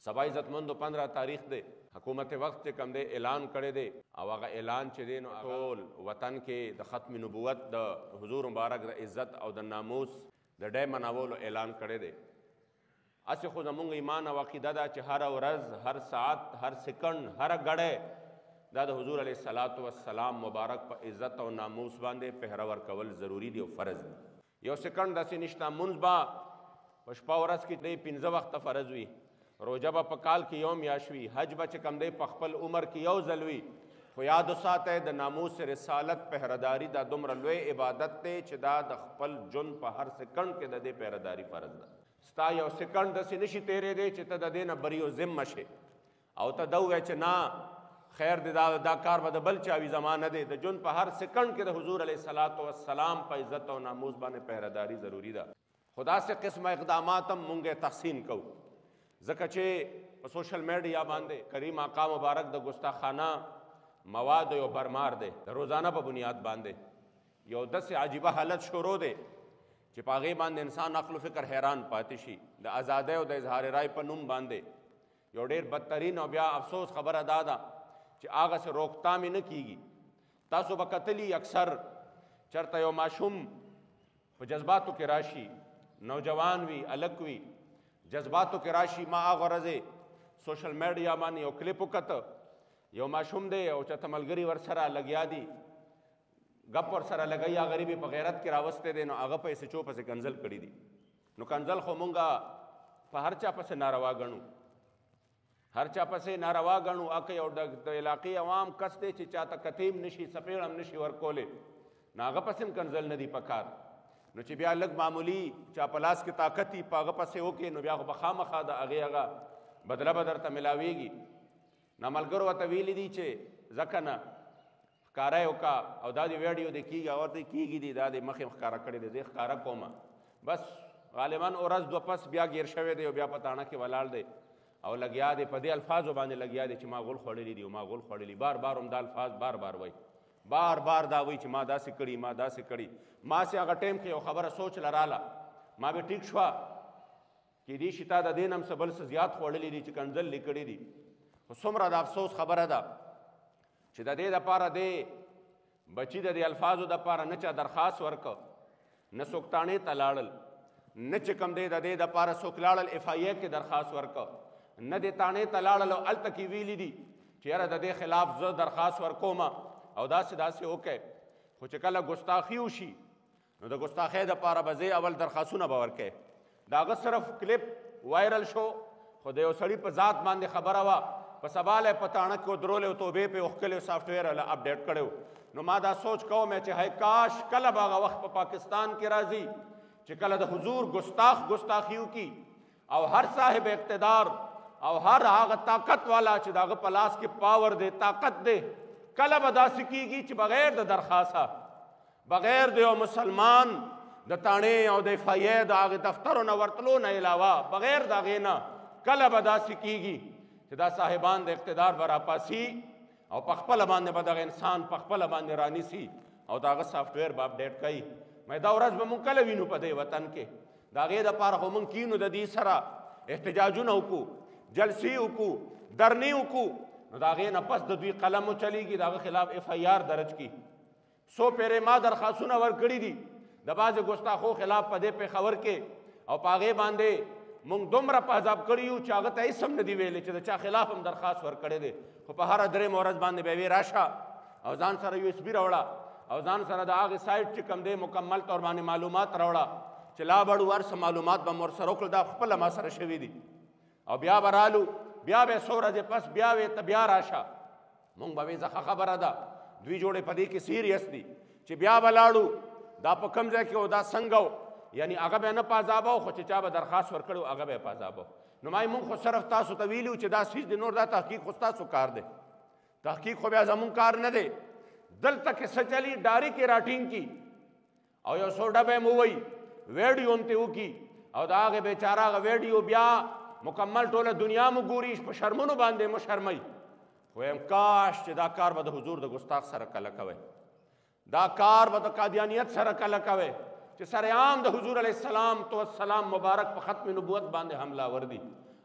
سبا عزتمندو 15 تاریخ دی حکومت وقت چې کم دی اعلان کړی دی او هغه اعلان چې دی نو ټول وطن کې د ختم نبوت د حضور مبارک د عزت او د ناموس د ډے مناولو اعلان کړی دی. هسې خو زمونږ ایمان او عقیده ده چې هره ورځ هر ساعت هر سکنډ هره ګړی دا د حضور علیه الصلاۃ والسلام مبارک په عزت او ناموس باندې پهره ورکول ضروري دی او فرض دی. یو سکنډ داسې نشته مونځ به په شپه ورځ کې دی 15 وخته فرض وي، روژه به په کال کې یو میاشت وي، حج به چې کم دی په خپل عمر کې یو ځل وي. خو یاد وساتئ د ناموس رسالت پهرداري دا دومره لوی عبادت دی چې دا د خپل ژوند په هر سکنډ کې د دې پهرداري فرض ده. ستا یو سکنډ داسې نشي تېرېدی چې ته د دې نه بری و ذمه شې او ته دا ووایې چې نه خیر دی دا کار به د بل چا وي زما نه دی. د ژوند په هر سکنډ کې د حضور علیه الصلاۃ والسلام په عزت او ناموس باندې پهرداري ضروري ده. خو داسې قسمه اقدامات هم مونږ تحسین کوو ځکه چې په سوشل میډیا باندې کریم آقا مبارک د ګستاخانه مواد یو برمار دی د روزانه په بنیاد باندې یو داسې عجیبه حالت شروع دی چې په هغې باندې انسان عقل و فکر حیران پاتې شي. د ازادۍ او د اظهار رای په نوم باندې یو ډېر بدترین او بیا افسوس خبره دا ده چې هغسې روکتام یې نه کیږي. تاسو به کتلي اکثر چېرته یو ماشوم په جذباتو کې راشي، نوجوان وي الک وي جذباتو کې راشي. ما هغه ورځې سوشل میډیا باندې یو کلیپ وکته، یو ماشوم دی او چېرته ملګري ورسره لګیا دي ګپ ورسره لګوي، هغه غریب یې په غیرت کې راوستی دی نو هغه په سچو پسې کنځل کړي دي. نو کنځل خو مونږه په هر چا پسې ناروا ګڼو، هر چا پسې ناروا ګڼو. اکه یو د علاقې عوام کس دی چې چاته کتیم نشي څپېړ هم نشي ورکولی نو هغه پسې هم کنځل نه دي پکار. نو چې بیا لږ معمولي چا په لاس کې طاقت وي په هغه پسې وکړي نو بیا خو به خامخا د هغې هغه بدله به درته میلاویږي. نو ملګرو ورته ویلي دي چې ځکه نه ښکاره یې وکړه او دا د ویډیو د کېږي او ورته کېږي دي دا د مخې ښکاره کړی دی، زه یې ښکاره کومه. بس غالبا ورځ دوه پس بیا ګیر شوی دی او بیا په تاڼه کې ولاړ دی او لګیا دی په دې الفاظو باندې لګیا دی چې ما غول خوړلی دي او ما غول خوړلی. بار بار هم دا الفاظ بار بار وایي، بار بار دا وایي چې ما داسې کړي ما داسې کړي. ما سې هغه ټایم کې یو خبره سوچ لراله، ما به ټیک شوه کیدای شي تا د دې نه هم څه بل څه زیات خوړلی دي چې کنځل یې کړي دي. خو څومره د افسوس خبره ده چې د دې دپاره دې بچي د دې الفاظو دپاره نه چا درخواست ورکه، نه څوک تاڼې ته لاړل، نه چې کوم دی د دې دپاره څوک لاړل اف آی اے کې درخواست ورکه، نه دې تاڼې ته لاړل او هلته کې ویلي دي چې یاره د دې خلاف زه درخواست ورکوم او داسې داسې وکئ. خو چې کله ګستاخي وشي نو د ګستاخۍ دپاره به زه اول درخواستونه به ورکئ. د هغه صرف کلیپ وایرل شو خو د یو سړي په ذات باندې خبره وه، په سباله یې په تاڼه کې ودرولی او توبې پې وښکلی سافټویر هله اپډیټ کړی و. نو ما دا سوچ کوم چې هی کاش کله به هغه وخت په پاکستان کې راځي چې کله د حضور ګستاخي وکړي او هر صاحب اقتدار او هر هغه طاقت والا چې د هغه په لاس کې پاور دی طاقت دی کله به داسې کېږي چې بغیر د درخواسته بغیر د یو مسلمان د تاڼې او د اف آی اے د هغې دفترو نه ورتلو نه علاوه بغیر د هغې نه کله به داسې کېږي چې دا صاحبان د اقتدار به راپاسي او په خپله باندې به دغه انسان په خپله باندې رانیسي او د هغه سافټویر به اپډیټ کوي. مې دا ورځ به مونږ کله وینو په دې وطن کې؟ د هغې دپاره خو مونږ کینو د دې سره احتجاجونه وکړو، جلسې وکړو، درنې وکړو، نو د هغې نه پس د دوی قلم وچلیږي، د هغه خلاف اف آی آر درج کړي. څو پیرې ما درخواستونه ورکړي دي د بعضې ګستاخو خلاف په دې پېښور کې او په هغې باندې مونږ دومره په عذاب کړي یو چې هغه ته هېڅ هم نه دي ویلې چې د چا خلاف هم درخواست ورکړی دی. خو په هره درېیمه ورځ باندې به یې راشه او ځان سره یو ایس بي راوړه او ځان سره د هغې سایټ چې کوم دی مکمل طور باندې معلومات راوړه چې لا بړو هر څه معلومات به مو ورسره وکړو دا خپله ما سره شوي دي او بیا به رالو بیا به څو ورځې پس بیا وې ته بیا راشه. مونږ به وې ښه خبره ده دوی جوړې په دې کې سیریس دي چې بیا به لاړو دا په کوم ځای کې و دا څنګه و، یعنی هغه به نه په عذابه و خو چې چا به درخواست ورکړی هغه به یې په عذابه و. نو ما مونږ خو صرف تاسو ته ویلي چې دا څیز دی، نور دا تحقیق خو ستاسو کار دی، تحقیق خو بیا زمونږ کار نه دی. دلته کې څه چلي ډاري کې راټینګ کي او یو څو ډبه یې مو ووایي ویډیو هم ترې وکړي او د هغې بېچاره هغه ویډیو بیا مکمل ټوله دنیا مو ګوري په شرمونو باندې مو شرموي. وایم کاش چې دا کار به د حضور د ګستاخ سره کله کوئ، دا کار به د قادیانیت سره کله کوئ چې سرعام د حضور علیه السلام مبارک په ختم نبوت باندې حمله ور دي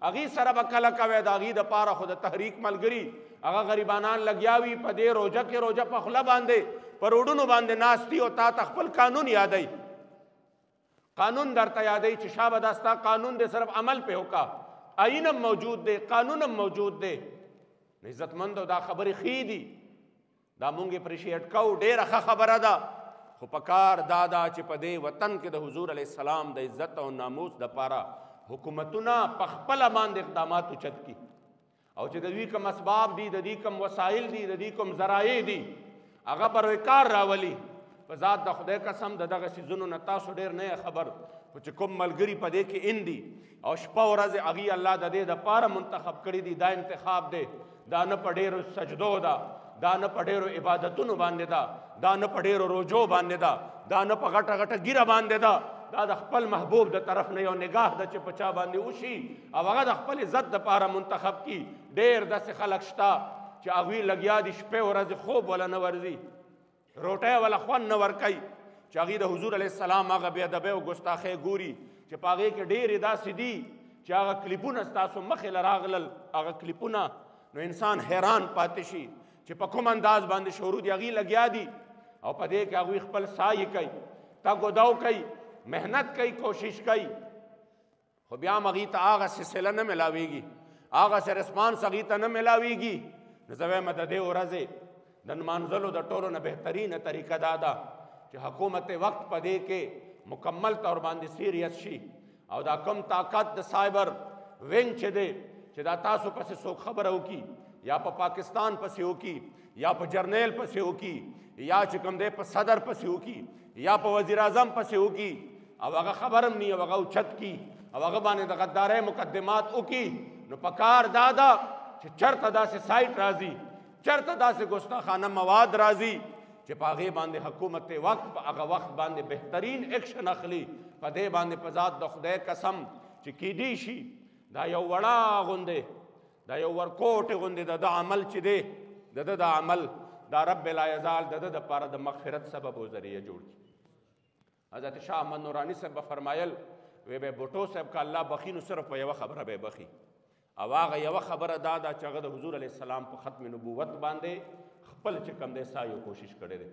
هغې سره به کله کوی د هغې دپاره خو د تحریک ملګري هغه غریبانان لګیا وي په دې روژه کې روژه په خوله باندې په روډونو باندې ناستي او تا ته خپل قانون یادوي قانون درته یادوي چې شابه دا ستا قانون دی صرف عمل پې وکړه آئین هم موجود دی قانون هم موجود دی عزتمندو دا خبرې ښې دي دا مونږ اپریشیټ کوو ډېره ښه خبره ده خو په کار دا ده چې په دې وطن کې د حضور علیه السلام د عزت او ناموس دپاره حکومتونه په خپله باندې اقدامات اوچت کړي او چې د دوی کوم اسباب دي د دوی کوم وسایل دي د دوی کوم ذرایع دي هغه پر کار راولي په ذات د خدای قسم د دغه څیزونو نه تاسو ډېر نه خبر خو چې کوم ملګري په دې کې ان دي او شپه ورځې هغې الله د دې دپاره منتخب کړي دي دا انتخاب دی دا نه په ډېرو سجدو ده دا نه په ډېرو عبادتونو باندې ده دا نه په ډېرو روجو باندې ده دا نه په غټه غټه ګیره باندې ده دا د خپل محبوب د طرف نه یو نگاه ده چې په چا باندې وشي او هغه د خپل عزت دپاره منتخب کي ډېر داسې خلک شته چې هغوی لګیا دي شپې ورځې خوب وله نه ورځي روټۍ وله خوند نه ورکوي چې هغوی د حضور علیه السلام هغه بېادبۍ او ګستاخۍ ګوري چې په هغې کې ډېرې داسې دي چې هغه کلیپونه ستاسو مخې له راغلل هغه کلیپونه نو انسان حیران پاتې شي چې په کوم انداز باندې شروع دي هغې لګیا دي او په دې کې هغوی خپل سایې کوي تګ و دو کوي محنت کوي کوشش کوي خو بیا هم هغې ته هغه سلسله نه ملاویږي هغه سه رسپانس هغې ته نه ملاویږي نو زه وایم د دې ورځې د نمانځلو د ټولو نه بهترینه طریقه دا ده چې حکومت وقت په دې کې مکمل طور باندې سیریس شي او دا کم طاقت د سایبر وینګ چې دی چې دا تاسو پسې څوک خبره وکړي یا په پاکستان پسې وکړي یا په جرنیل پسې وکړي یا چې کوم دی په صدر پسې وکړي یا په وزیر اعظم پسې وکړي او هغه خبر هم نی او هغه اوچت کړي او هغه باندې د غدارۍ مقدمات وکړي نو په کار دا ده چې چېرته داسې سایټ راځي چېرته داسې ګستاخانه مواد راځي چې په هغې باندې حکومت وقت په هغه وخت باندې بهترین ایکشن اخلي په دې باندې په ذات د خدای قسم چې کیدی شي دا یو وړه غوندې دا یو ورکوټې غوندې د عمل چې دی د ده د عمل دا رب لا یزال د ده دپاره د مغفرت سبب و ذریعه جوړ کړي حضرت شاه احمد نوراني صاحب به فرمایل وی به بوټو صاحب که الله بخي نو صرف په یوه خبره به بخي او هغه یوه خبره دا ده چې هغه د حضور علیه السلام په ختم نبوت باندې خپل چې کوم دی سا یو کوشش کړی دی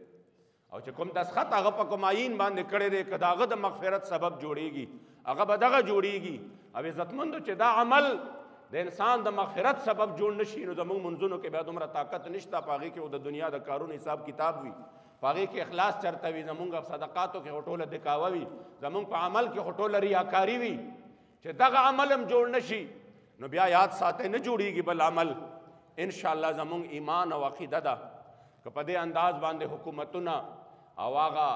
او چې کوم دسخط هغه په کوم آیین باندې کړی دی که د هغه د مغفرت سبب جوړیږي هغه به دغه جوړیږي او عزتمندو چې دا عمل د انسان د مغفرت سبب جوړ نشي نو زموږ منځونو کې بیا دومره طاقت نشته په هغې کې د دنیا د کارونو حساب کتاب وي په هغې کې اخلاص چرته وي زمونږ په صدقاتو کې خو ټوله دکاوه وي زمونږ په عمل کې خو ټوله ریاکاري وي چې دغه عمل هم جوړ نشي نو بیا یاد ساتئ نه جوړیږي بل عمل انشاءالله زمونږ ایمان او عقیده ده که په دې انداز باندې حکومتونه او هغه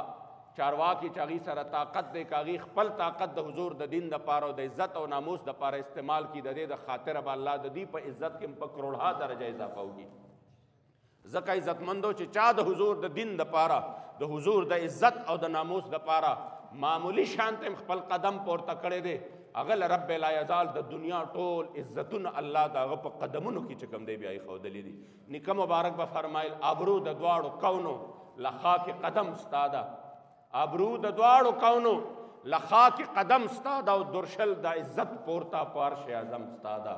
چارواکي چې هغې سره طاقت دی که هغې خپل طاقت د حضور د دین دپاره او د عزت او ناموس دپاره استعمال کړي د دې د خاطره به الله د دوی په عزت کې په کروڑها درجه اضافه وکړي ځکه عزتمندو چې چا د حضور د دین دپاره د حضور د عزت او د ناموس دپاره معمولی شانته خپل قدم پورته کړی دی هغه له رب لا یزال د دنیا ټول عزتونه الله د هغه په قدمونو کې چې کوم دی بیا یې ښودلي دي نیکه مبارک به فرمایل ابرو د دواړو کونو له خاک قدم ستا ده ابرو د دواړو کونو له خاک قدم ستا ده او درشل د عزت پورته په عرش اعظم ستا ده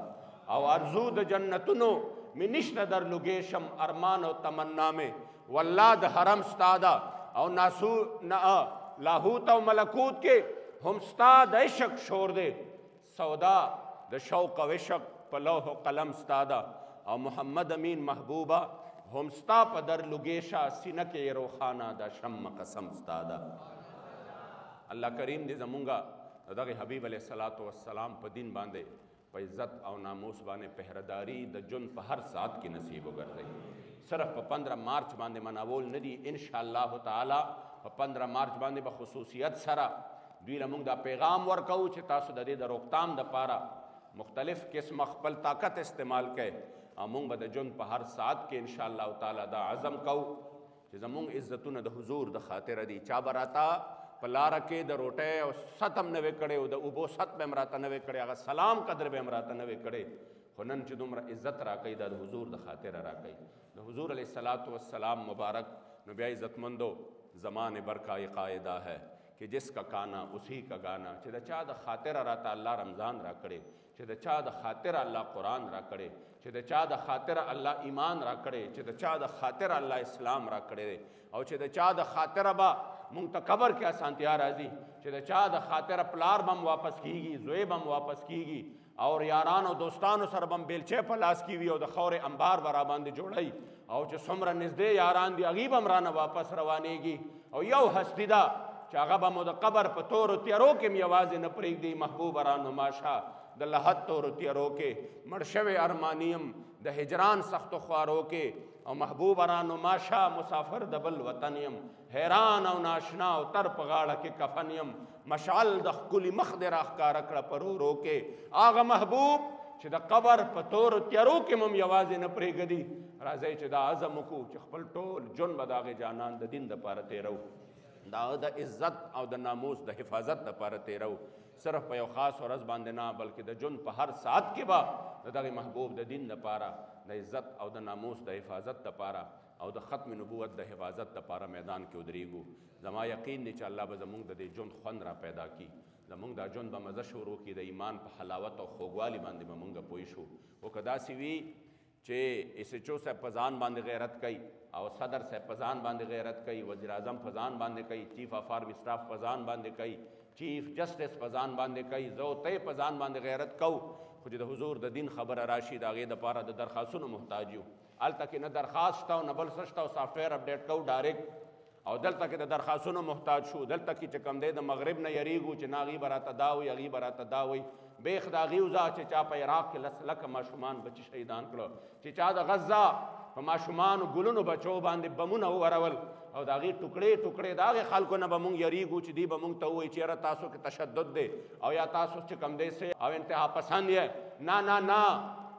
او ارزو د جنتونو می نشته در لوګیشم ارمان او تمنا مې والله د حرم ستا ده او لاهوت او ملکوت کې هم ستا د عشق شور دی سودا د شوق او عشق په لوح و قلم ستا ده او محمد امین محبوبه هم ستا په در لوګیشه سینه کې روخانه د شم قسم ستا ده الله کریم دې زمونږه د دغه حبیب علیه السلام په دین باندې په عزت او ناموس باندې پهرداری د جون په هر ساعت کې نصیب وګرځي صرف په 15 مارچ باندې مناول نه دي ان شاء الله تعالی په 15 مارچ باندې به خصوصیت سره دوی له موږ دا پیغام ورکوو چې تاسو د دې د روکتام دپاره مختلف قسم خپل طاقت استعمال کړئ او موږ به د جون په هر ساعت کې ان شاء الله تعالی دا عزم کوو چې زموږ عزتونه د حضور د خاطره دي چا به راته په لاره کې د روټۍ او ست هم نه وې کړی او د اوبو ست به هم راته نه وې کړی هغه سلام قدر به هم راته نه وې کړی خو نن چې دومره عزت راکوي دا د حضور د خاطره راکوي د حضور علیه السلام مبارک نو بیا عزتمندو زمان بر کا یہ قاعدہ ہے کہ جس کا کانا اسی کا گانا چې د چا د خاطره راته الله رمضان را کړی چې د چا د خاطر الله قرآن را کړی، چې د چا د خاطر الله ایمان را کړی، چې د چا د خاطر الله اسلام را کړی دی، او چې د چا د خاطر به مونږ ته قبر کې اسانتیا راځي، چې د چا د خاطر پلار بم واپس کیږي، زوی بم واپس کیږي، او یاران او دوستانو سره بم بیلچې په لاس کې وي او د خاورې انبار به را باندې جوړی، او چې څومره نږدې یاران دي هغې به هم رانه واپس روانېږي، او یو هستی ده چې هغه به مو د قبر په تورو تیارو کې م یوازې نه پرېږدي. محبوب رانماشه د لحد تورو تیارو کې مړ شوی ارمانیم د هجران سختو خوارو کې، او محبوب رانماشه مسافر د بل وطن یم، حیران او ناشنا او تر په غاړه کې کفن یم، مشعل د ښکلي مخ دې راښکاره کړه په رو کې. هغه محبوب چې د قبر په تورو تیارو کې مم یوازې نه پرېږدي، راځئ چې دا عزم وکړو چې خپل ټول ژوند به د هغې جانان د دین دپاره تېرو، د هغه د عزت او د ناموس د حفاظت دپاره تېرو، صرف په یو خاص ورځ باندې نه بلکې د ژوند په هر ساعت کې به د دغې محبوب د دین دپاره د عزت او د ناموس د حفاظت دپاره او د ختم نبوت د حفاظت دپاره میدان کې ودرېږو. زما یقین دی چې الله به زمونږ د دې ژوند خوند را پیدا کړي، زمونږ دا ژوند به مزه شروع کړي، د ایمان په حلاوت او خوږوالي باندې به مونږ پوه شو. خو که داسې وي چې ایس ایچ او صاحب په ځان باندې غیرت کوي، او صدر صاحب په ځان باندې غیرت کوي، وزیر اعظم په ځان باندې کوي، چیف آف آرمی سٹاف په ځان باندې کوي، چیف جسټس په ځان باندې کوي، زه او ته په ځان باندې غیرت کوو، خو چې د حضور د دین خبره راشي د هغې دپاره د درخواستونو محتاج یو. هلته کې نه درخواست شته او نه بل څه شته او سافټویر اپډیټ کوو ډایرکټ، او دلته کې د درخواستونو محتاج شو. دلته کې چې کوم دی د مغرب نه یریږو چې نه هغې به راته دا وایي هغې به راته دا وایي، بیخ د هغې وځه چې چا په عراق کې لس لکه ماشومان بچي شهیدان کړه، چې چا د غزه په ماشومانو ګلونو بچو باندې بمونه وورول، او د هغې ټوکړې ټوکړې د هغې خلکو نه به مونږ یریږو چې دوی به مونږ ته ووایي چې یاره تاسو کې تشدد دی او یا تاسو چې کوم دی سه او انتها پسند یې. نه نه نه،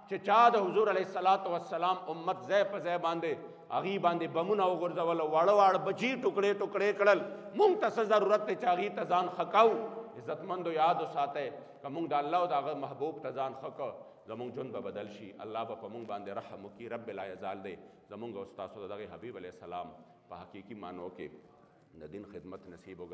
چې چا د حضور علیه الصلاة والسلام امت ځای په ځای باندې هغې باندې بمونه وغورځول او واړه واړه بچي ټوکړې ټوکړې کړل، مونږ ته څه ضرورت دی چې هغې ته ځان ښه کوو. عزتمندو یاد وساتئ که مونږ د الله او د هغه محبوب ته ځان ښه کړو زمونږ ژوند به بدل شي، الله به په مونږ باندې رحم وکړي. رب لا یزال دی زمونږ او ستاسو د دغې حبیب علیه السلام په حقیقي معنو کې د دین خدمت نصیب وګرځي.